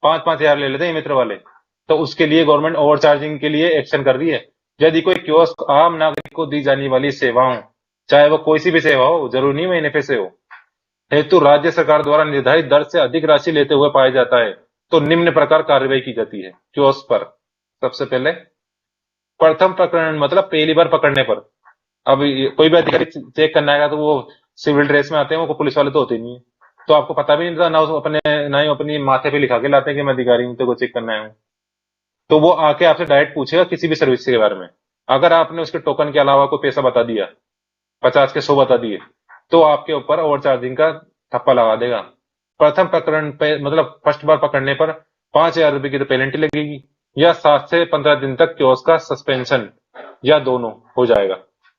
5-5 हजार ले लेते हैं मित्र वाले। तो उसके लिए गवर्नमेंट ओवर चार्जिंग के लिए एक्शन कर रही है। यदि कोई कियोस्क आम नागरिक को दी जाने वाली सेवाओं, चाहे वो कोई सी भी सेवा हो, जरूरी नहीं महीने पे से हो, हेतु राज्य सरकार द्वारा निर्धारित दर से अधिक राशि लेते हुए पाया जाता है, तो निम्न प्रकार कार्रवाई की जाती है कियोस्क पर। सबसे पहले प्रथम प्रकरण मतलब पहली बार पकड़ने पर। अब कोई भी अधिकारी चेक करना आएगा तो वो सिविल ड्रेस में आते हैं, वो पुलिस वाले तो होते नहीं है। तो आपको पता भी नहीं था ना, ना ही अपनी माथे पे लिखा के लाते हैं कि मैं अधिकारी हूं, तो चेक करना है। तो वो आके आपसे डायरेक्ट पूछेगा किसी भी सर्विस के बारे में। अगर आपने उसके टोकन के अलावा कोई पैसा बता दिया, 50 के 100 बता दिए, तो आपके ऊपर ओवर चार्जिंग का ठप्पा लगा देगा। प्रथम प्रकरण पे मतलब फर्स्ट बार पकड़ने पर 5 हजार रुपए की तो पेनल्टी लगेगी, या 7 से 15 दिन तक कियोस्क का सस्पेंशन, या दोनों हो जाएगा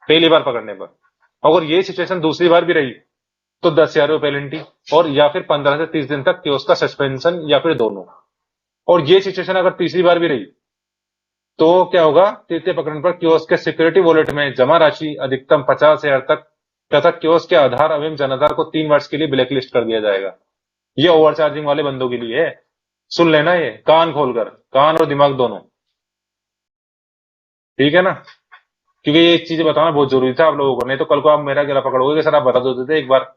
पहली बार पकड़ने पर। अगर ये सिचुएशन दूसरी बार भी रही तो 10 हजार रुपए पेनल्टी, और या फिर 15 से 30 दिन तक कियोस्क का सस्पेंशन, या फिर दोनों। और ये सिचुएशन अगर तीसरी बार भी रही तो क्या होगा, तृतीय प्रकरण पर कियोस्क के सिक्योरिटी वॉलेट में जमा राशि अधिकतम 50 हजार तक, तथा कियोस्क के आधार एवं जनाधार को 3 वर्ष के लिए ब्लैकलिस्ट कर दिया जाएगा। ये ओवर चार्जिंग वाले बंदों के लिए है। सुन लेना, ये कान खोलकर, कान और दिमाग दोनों। ठीक है ना? क्योंकि ये चीजें बताना बहुत जरूरी था आप लोगों को, नहीं तो कल को आप मेरा गला पकड़ोगे कि सर आप बता देते थे एक बार,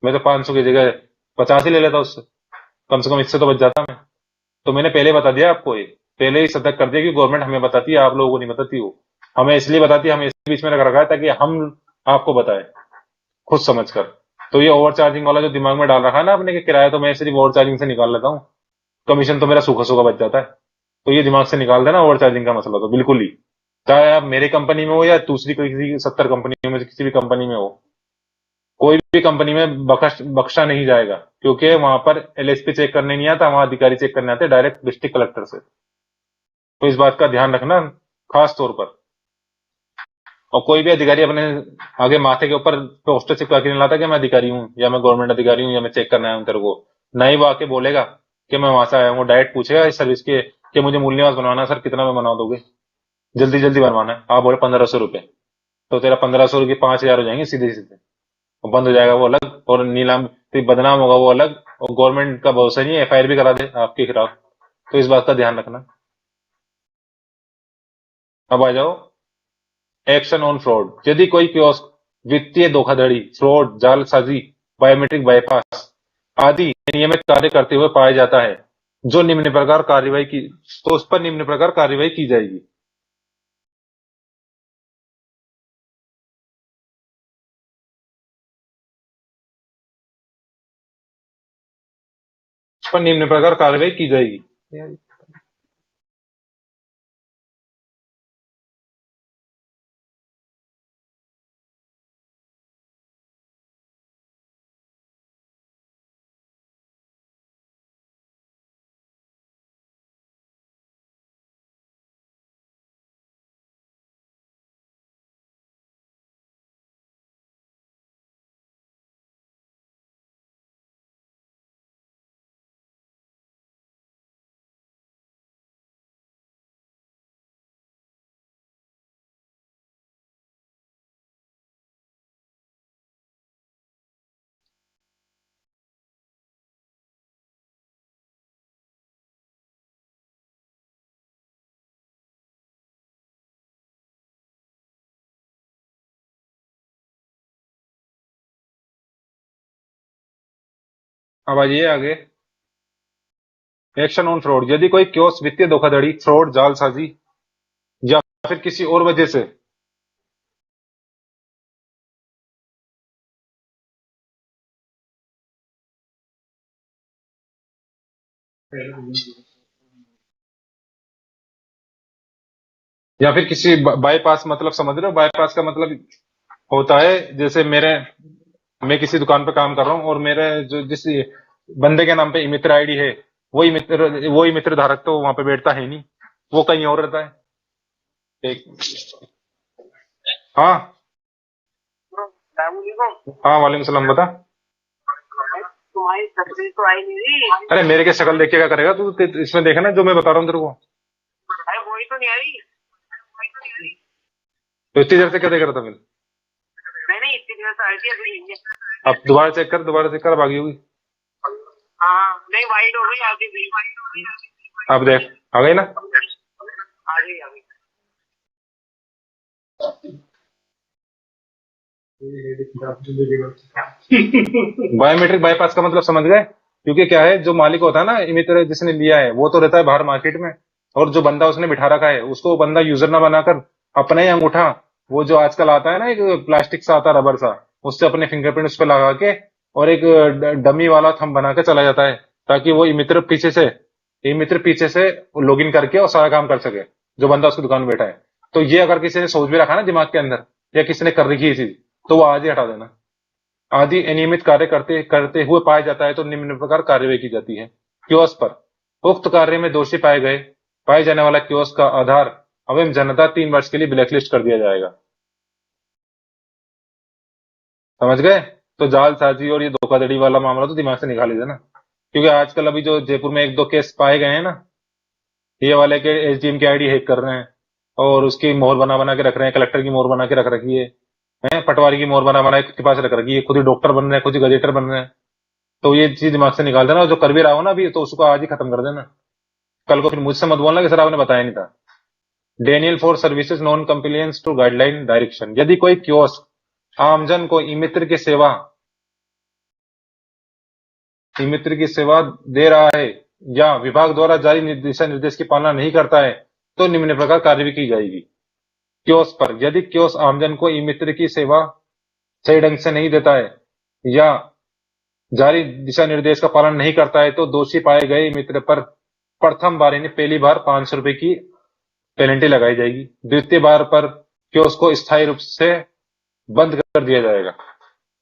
मैं तो 500 की जगह 50 ही ले लेता उससे, कम से कम इससे तो बच जाता मैं। तो मैंने पहले बता दिया आपको, ये पहले ही सतर्क कर दिया कि गवर्नमेंट हमें बताती है, आप लोगों को नहीं बताती। वो हमें इसलिए बताती है, हमें इसके बीच में रख रखा है ताकि हम आपको बताएं खुद समझ कर। तो ये ओवर चार्जिंग वाला जो दिमाग में डाल रखा है ना आपने कि किराया तो मैं सिर्फ ओवर चार्जिंग से निकाल लेता हूँ, कमीशन तो मेरा सूखा सूखा बच जाता है, तो ये दिमाग से निकाल देना ओवर चार्जिंग का मसला तो बिल्कुल ही। चाहे आप मेरे कंपनी में हो या दूसरी किसी 70 कंपनियों में से किसी भी कंपनी में हो, कोई भी कंपनी में बख्शा नहीं जाएगा, क्योंकि वहां पर एलएसपी चेक करने नहीं आता, वहां अधिकारी चेक करने आते डायरेक्ट डिस्ट्रिक्ट कलेक्टर से। तो इस बात का ध्यान रखना खास तौर पर। और कोई भी अधिकारी अपने आगे माथे के ऊपर पोस्टर चिपका के नहीं लाता कि मैं अधिकारी हूँ, या मैं गवर्नमेंट अधिकारी हूँ, या मैं चेक करना आया हूँ तेरे को। ना ही वो आके बोलेगा कि मैं वहां से आया हूँ, डायरेक्ट पूछेगा इस सर्विस के कि मुझे मूल निवास बनवाना है सर, कितना में बना दोगे, जल्दी जल्दी बनवाना है। आप बोले 1500 रुपए, तो तेरा 1500 की 5 हजार हो जाएंगे सीधे सीधे, और बंद हो जाएगा वो अलग, और नीलाम फिर बदनाम होगा वो अलग, और गवर्नमेंट का भरोसा नहीं है, एफआईआर भी करा दे आपके खिलाफ। तो इस बात का ध्यान रखना। अब आ जाओ एक्शन ऑन फ्रॉड। यदि कोई कियोस्क वित्तीय धोखाधड़ी, फ्रॉड, जालसाजी, बायोमेट्रिक बाईपास आदि नियमित कार्य करते हुए पाया जाता है, जो निम्न प्रकार कार्रवाई की तो उस पर निम्न प्रकार कार्रवाई की जाएगी। उस पर निम्न प्रकार कार्रवाई की जाएगी। अब आइए आगे। Action on fraud. यदि कोई कियोस्क वित्तीय धोखाधड़ी, फ्रॉड, जालसाजी या फिर किसी और वजह से या फिर किसी बाईपास, मतलब समझ रहे हो बाईपास का मतलब होता है, जैसे मैं किसी दुकान पे काम कर रहा हूँ, और मेरे जो जिस बंदे के नाम पे मित्र आईडी है, वही मित्र धारक तो वहां पे बैठता है नहीं, वो कहीं और रहता है। एक हाँ। हाँ वालेकुम सलाम, बता। तुम्हारी तस्वीर तो आई नहीं रही। अरे मेरे के शक्ल देख के क्या करेगा तू, इसमें देखा ना जो मैं बता रहा हूँ तेरे को। अरे वही तो नहीं आई। तो इतनी देर से क्या देख रहा था मैं? नहीं इतनी देर से आई थी अभी। अब दोबारा चेक कर, दोबारा चेक कर, अब आ गई होगी। हाँ नहीं, वाइट हो गई आपकी भी। अब देख, आ गई ना? आ गई आ गई। बायोमेट्रिक बाईपास का मतलब समझ गए? क्योंकि क्या है, जो मालिक होता है ना इमिटर जिसने लिया है, वो तो रहता है बाहर मार्केट में, और जो बंदा उसने बिठा रखा है उसको वो बंदा यूजर ना बनाकर अपना ही अंगूठा, वो जो आजकल आता है ना एक प्लास्टिक सा आता है, रबर सा, उससे अपने फिंगरप्रिंट उस पर लगा के और एक डमी वाला थंब बना के चला जाता है, ताकि वो इमित्र पीछे से लॉगिन करके और सारा काम कर सके, जो बंदा उसकी दुकान में बैठा है। तो ये अगर किसी ने सोच भी रखा ना दिमाग के अंदर, या किसी ने कर रखी है चीज, तो वो आज ही हटा देना। आदि अनियमित कार्य करते करते हुए पाया जाता है तो निम्न प्रकार कार्यवाही की जाती है। कियोस्क पर उक्त कार्य में दोषी पाए जाने वाला कियोस्क का आधार एवं जनता 3 वर्ष के लिए ब्लैकलिस्ट कर दिया जाएगा। समझ गए? तो जालसाजी और ये धोखाधड़ी वाला मामला तो दिमाग से निकाल ही देना, क्योंकि आजकल अभी जो जयपुर में 1-2 केस पाए गए हैं ना, ये वाले के एसडीएम की आईडी हैक कर रहे हैं और उसकी मोहर बना बना के रख रहे हैं, कलेक्टर की मोहर बना के रख रखी है, पटवारी की मोहर बना बना के खुद के पास रख रखी है, खुद ही डॉक्टर बन रहे हैं, खुद ही गजेटर बन रहे हैं। तो ये चीज दिमाग से निकाल देना, और जो कर भी रहा हो ना अभी, तो उसको आज ही खत्म कर देना। कल को फिर मुझसे मत बोलना कि सर आपने बताया नहीं था। Denial for services non compliance to guideline direction. यदि कोई कियोस्क आमजन को ई-मित्र की सेवा दे रहा है या विभाग द्वारा जारी दिशा निर्देश की पालना नहीं करता है, तो निम्न प्रकार कार्रवाई की जाएगी। कियोस्क पर यदि कियोस्क आमजन को ई-मित्र की सेवा सही ढंग से नहीं देता है या जारी दिशा निर्देश का पालन नहीं करता है, तो दोषी पाए गए मित्र पर प्रथम बार यानी पहली बार 500 रुपए की पेनल्टी लगाई जाएगी। द्वितीय बार पर कियोस्क को स्थायी रूप से बंद कर दिया जाएगा।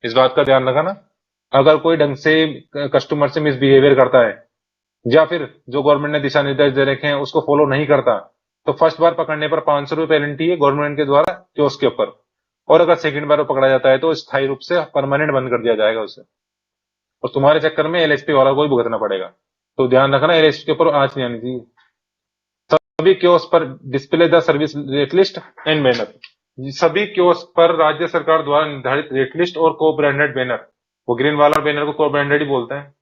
इस बात का ध्यान रखना। अगर कोई ढंग से कस्टमर से मिसबिहेवियर करता है या फिर जो गवर्नमेंट ने दिशा निर्देश दे रखे हैं उसको फॉलो नहीं करता, तो फर्स्ट बार पकड़ने पर 500 रुपए पेनल्टी है गवर्नमेंट के द्वारा कियोस्क के ऊपर, और अगर सेकंड बार वो पकड़ा जाता है तो स्थायी रूप से परमानेंट बंद कर दिया जाएगा उसे, और तुम्हारे चक्कर में एलएचपी वाला को ही भुगतना पड़ेगा। तो ध्यान रखना, एलएचपी के ऊपर आंच नहीं आनी चाहिए। सभी कियोस्क पर display the service rate list and banner. सभी कियोस्क पर राज्य सरकार द्वारा निर्धारित रेट लिस्ट और को ब्रांडेड बैनर, वो ग्रीन वाला बैनर को को ब्रांडेड ही बोलते हैं,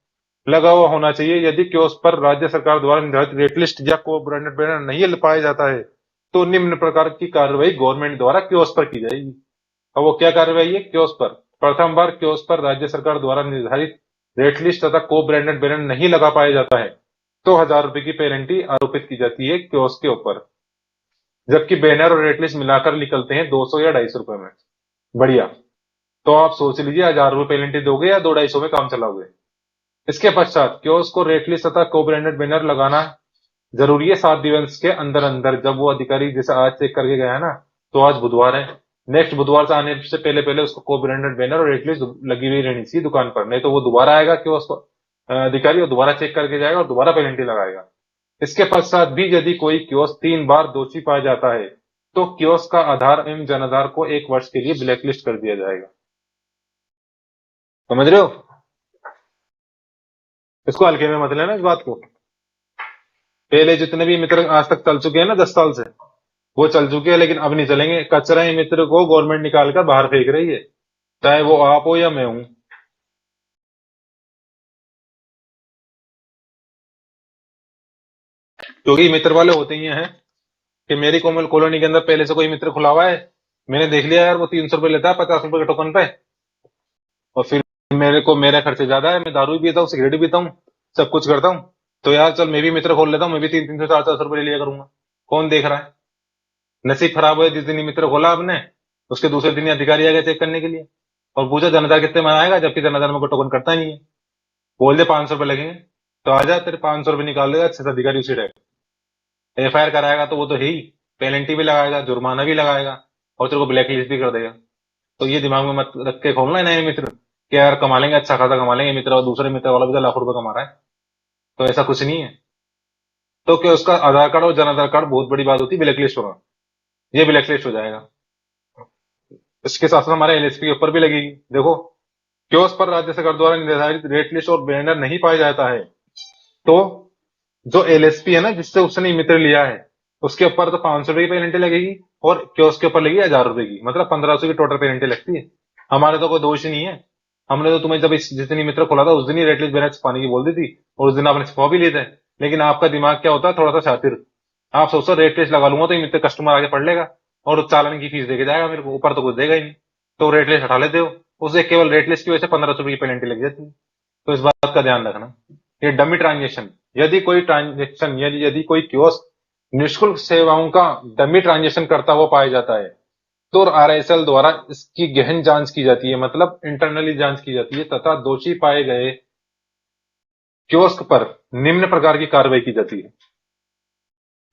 लगा हुआ होना चाहिए। यदि कियोस्क पर राज्य सरकार द्वारा निर्धारित रेट लिस्ट या को ब्रांडेड बैनर नहीं पाया जाता है, तो निम्न प्रकार की कार्रवाई गवर्नमेंट द्वारा कियोस्क पर की जाएगी। और वो क्या कार्रवाई है कियोस्क पर? प्रथम बार कियोस्क पर राज्य सरकार द्वारा निर्धारित रेट लिस्ट तथा को ब्रांडेड बैनर नहीं लगा पाया जाता है, तो 1000 रुपए की पेनल्टी आरोपित की जाती है कियोस्क के ऊपर, जबकि बैनर और रेट लिस्ट मिलाकर निकलते हैं 200 या 250 रुपए में। बढ़िया। तो आप सोच लीजिए, 1000 रुपए पेनल्टी दोगे या 200-250 में काम चलाओगे? इसके पश्चात कियोस्क को रेट लिस्ट तथा को ब्रांडेड बैनर लगाना जरूरी है 7 दिवस के अंदर अंदर। जब वो अधिकारी जैसे आज चेक करके गया है ना, तो आज बुधवार है, नेक्स्ट बुधवार से आने से पहले पहले उसको को ब्रांडेड बैनर और रेट लिस्ट लगी हुई रहनी चाहिए दुकान पर, नहीं तो वो दोबारा आएगा कि उसको अधिकारी वो दोबारा चेक करके जाएगा और दोबारा पेनल्टी लगाएगा। इसके पश्चात भी यदि कोई कियोस्क 3 बार दोषी पाया जाता है, तो कियोस्क का आधार एवं जनाधार को 1 वर्ष के लिए ब्लैकलिस्ट कर दिया जाएगा। समझ रहे हो? इसको हल्के में मत लेना इस बात को। पहले जितने भी मित्र आज तक चल चुके हैं ना 10 साल से, वो चल चुके हैं, लेकिन अब नहीं चलेंगे। कचरा ही मित्र को गवर्नमेंट निकाल कर बाहर फेंक रही है, चाहे वो आप हो या मैं हूं। क्योंकि मित्र वाले होते ही हैं कि मेरी कोमल कॉलोनी के अंदर पहले से कोई मित्र खुला हुआ है, मैंने देख लिया यार वो 300 रुपए लेता है 50 रुपए के टोकन पे, और फिर मेरे को मेरा खर्चे ज्यादा है, मैं दारू भी पीता हूँ, सिगरेट भी पीता हूँ, सब कुछ करता हूँ, तो यार चल मैं भी मित्र खोल लेता हूँ, मैं भी 300-400 रुपए ले लिया करूंगा। कौन देख रहा है? नसीब खराब हुआ जिस दिन ही मित्र खोला आपने, उसके दूसरे दिन ही अधिकारी आ गए चेक करने के लिए और पूछा जनता कितने में आएगा, जबकि जनता में कोई टोकन करता ही नहीं है। बोल दे 500 रुपए लगेंगे, तो आजा तेरे 500 रुपए निकाल देगा अच्छे से अधिकारी उसी टाइम। एफआईआर कराएगा तो वो तो है ही, पेनल्टी भी लगाएगा, जुर्माना भी लगाएगा, और तेरे को ब्लैक लिस्ट भी कर देगा। तो ये दिमाग में मत रख के खोलना है नए मित्र कि यार कमा लेंगे, अच्छा खासा कमा लेंगे मित्र, और दूसरे मित्र वाला भी तो लाखों रुपए कमा रहा है। तो ऐसा कुछ नहीं है। तो क्या उसका आधार कार्ड और जन आधार कार्ड बहुत बड़ी बात होती है ब्लैक लिस्ट होना, ये ब्लैक लिस्ट हो जाएगा। इसके साथ साथ हमारे एलएसपी के ऊपर भी लगेगी। देखो, क्यों उस पर राज्य सरकार द्वारा निर्धारित रेट लिस्ट और बैनर नहीं पाया जाता है, तो जो एलएसपी है ना जिससे उसने मित्र लिया है, उसके ऊपर तो 500 रुपए की पेनल्टी लगेगी, और कियोस्क के ऊपर लगेगी 1000 रुपए की, मतलब 1500 की टोटल पेनल्टी लगती है। हमारे तो कोई दोष ही नहीं है, हमने तो तुम्हें जब जिस दिन मित्र खोला था उस दिन ही रेट लिस्ट बैनर छपाने की बोल दी थी, और उस दिन आपने छिपा भी लिए थे। लेकिन आपका दिमाग क्या होता है, थोड़ा सा शातिर। आप सोचो रेट टेस्ट लगा लूंगा तो ये मित्र कस्टमर आगे पढ़ लेगा और चालान की फीस देके जाएगा मेरे को, ऊपर तो कुछ देगा ही नहीं। तो रेट लिस्ट हटा लेते हो, उसे केवल रेट लिस्ट की वजह से 1500 की पेनल्टी लग जाती है। तो इस बात का ध्यान रखना। ये डमी ट्रांजेक्शन, यदि कोई कियोस्क निःशुल्क सेवाओं का डमी ट्रांजेक्शन करता हुआ पाया जाता है तो आरएसएल द्वारा इसकी गहन जांच की जाती है, मतलब इंटरनली जांच की जाती है, तथा दोषी पाए गए कियोस्क पर निम्न प्रकार की कार्रवाई की जाती है।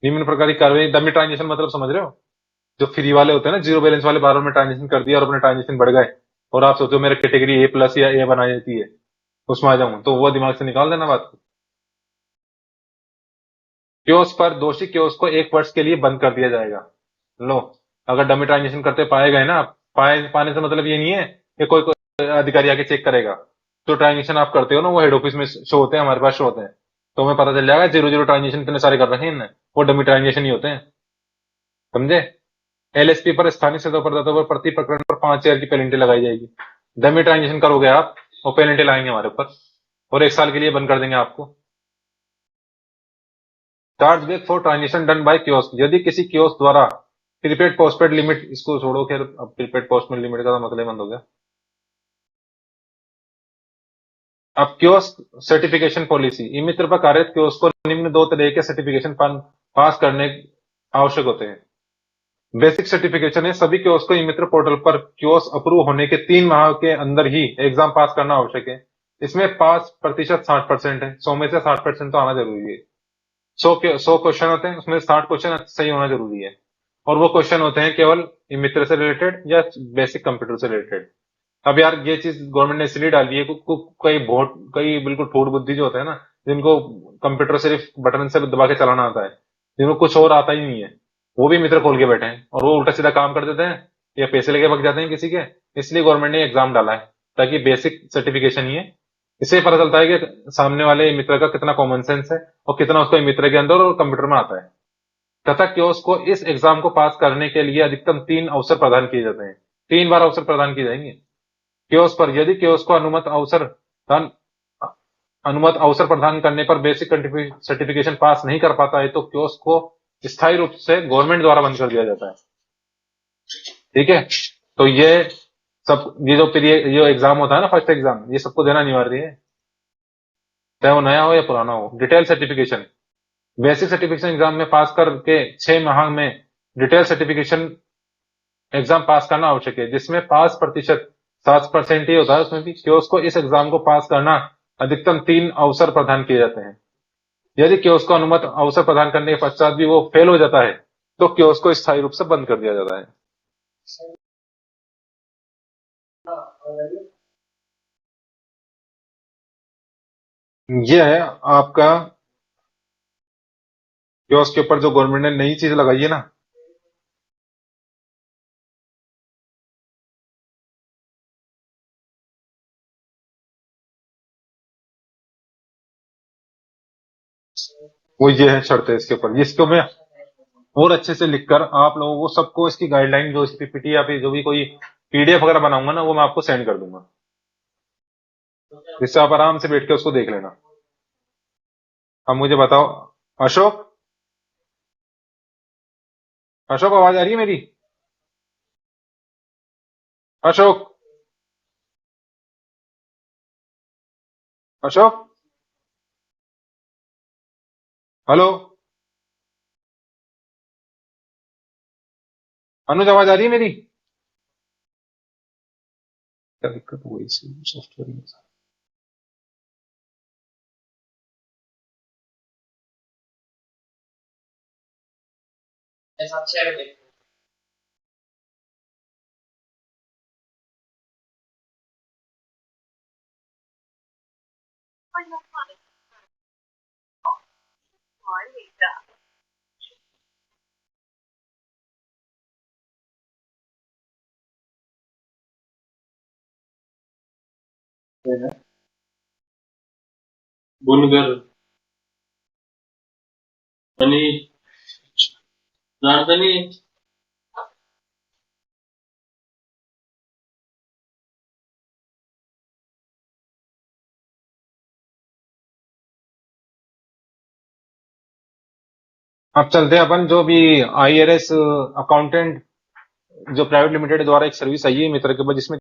निम्न प्रकार की कार्रवाई, डमी ट्रांजेक्शन मतलब समझ रहे हो? जो फ्री वाले होते हैं ना, जीरो बैलेंस वाले, बार बार में ट्रांजेक्शन कर दिया और अपने ट्रांजेक्शन बढ़ गए, और आप सोचो मेरे कैटेगरी ए प्लस या ए बना जाती है, उसमें आ जाऊं, तो वो दिमाग से निकाल देना बात को। कियोस्क पर दोषी कियोस्क को 1 वर्ष के लिए बंद कर दिया जाएगा। लो, अगर डमी ट्रांजेक्शन करते पाए गए ना, पाने से मतलब ये नहीं है कि कोई कोई अधिकारी आके चेक करेगा। जो ट्रांजेक्शन आप करते हो ना वो हेड ऑफिस में शो होते हैं, हमारे पास शो होते हैं, तो हमें पता चल जाएगा जीरो जीरो ट्रांजेक्शन इतने सारे कर रखे हैं इनने, वो डमी ट्रांजेक्शन ही होते हैं। समझे? एलएसपी पर स्थानीय सतह पर प्रति प्रकरण पर 5,000 की पेनल्टी लगाई जाएगी। डमी ट्रांजेक्शन करोगे आप और पेनल्टी लगाएंगे हमारे ऊपर, और 1 साल के लिए बंद कर देंगे आपको। Charge back for transaction done by kiosk, यदि किसी कियोस्क द्वारा प्रीपेड पोस्टपेड लिमिट, इसको छोड़ो खैर, अब प्रीपेड पोस्टपेड लिमिट का तो मतलब बंद हो गया। अब कियोस्क सर्टिफिकेशन पॉलिसी, ई मित्र पर कार्यरत कियोस्क को निम्न 2 तरह के सर्टिफिकेशन पास करने आवश्यक होते हैं। बेसिक सर्टिफिकेशन है, सभी कियोस्क को ई मित्र पोर्टल पर कियोस्क अप्रूव होने के 3 माह के अंदर ही एग्जाम पास करना आवश्यक है। इसमें पास प्रतिशत 60% है, 100 में से 60% तो आना जरूरी है। 100 क्वेश्चन होते हैं, उसमें 60 क्वेश्चन सही होना जरूरी है। और वो क्वेश्चन होते हैं केवल ई मित्र से रिलेटेड या बेसिक कंप्यूटर से रिलेटेड। अब यार ये चीज गवर्नमेंट ने इसलिए डाली है, कई बिल्कुल ठोड़ बुद्धि जो होता है ना, जिनको कंप्यूटर सिर्फ बटन से दबा के चलाना आता है, जिनको कुछ और आता ही नहीं है, वो भी मित्र खोल के बैठे हैं और वो उल्टा सीधा काम कर देते हैं या पैसे लेके भग जाते हैं किसी के। इसलिए गवर्नमेंट ने एग्जाम डाला है ताकि बेसिक सर्टिफिकेशन ही है। इससे पता चलता है कि सामने वाले मित्र का कितना कॉमन सेंस है और कितना उसको मित्र के अंदर और कंप्यूटर में आता है। तथा कियोस्क को इस एग्जाम को पास करने के लिए अधिकतम 3 अवसर प्रदान किए जाते हैं। 3 बार अवसर प्रदान किए जाएंगे कियोस्क पर। यदि कियोस्क को अनुमत अवसर प्रदान करने पर बेसिक सर्टिफिकेशन पास नहीं कर पाता है तो कियोस्क को स्थायी रूप से गवर्नमेंट द्वारा बंद कर दिया जाता है। ठीक है? तो ये जो एग्जाम होता है ना, फर्स्ट एग्जाम, ये सबको देना अनिवार्य है, चाहे वो नया हो या पुराना हो। Detail certification, basic certification exam में पास करके 6 माह में डिटेल सर्टिफिकेशन एग्जाम पास करना आवश्यक है, जिसमें पास प्रतिशत 7% ही होता है। उसमें भी कियोस्क को इस एग्जाम को पास करना अधिकतम 3 अवसर प्रदान किए जाते हैं। यदि कियोस्क को अनुमत अवसर प्रदान करने के पश्चात भी वो फेल हो जाता है तो कियोस्क को स्थायी रूप से बंद कर दिया जाता है। ये है आपका कियोस्क के ऊपर जो गवर्नमेंट ने नई चीज लगाई है ना। वो ये है शर्त है इसके ऊपर, इसको मैं और अच्छे से लिखकर आप लोगों को सबको इसकी गाइडलाइन, जो इस पीपीटी या फिर जो भी कोई पीडीएफ वगैरह बनाऊंगा ना, वो मैं आपको सेंड कर दूंगा, जिससे आप आराम से बैठ के उसको देख लेना। अब मुझे बताओ, अशोक, अशोक आवाज आ रही है मेरी? अशोक, अशोक, हेलो, अनुज आवाज आ रही है मेरी? क्या दिक्कत हो गई सॉफ्टवेयर में? ऐसा शेयर कर बुनकर आणि नारदनी अब चलते हैं अपन जो भी IRS अकाउंटेंट जो प्राइवेट लिमिटेड द्वारा एक सर्विस आई है मित्र के पास, जिसमें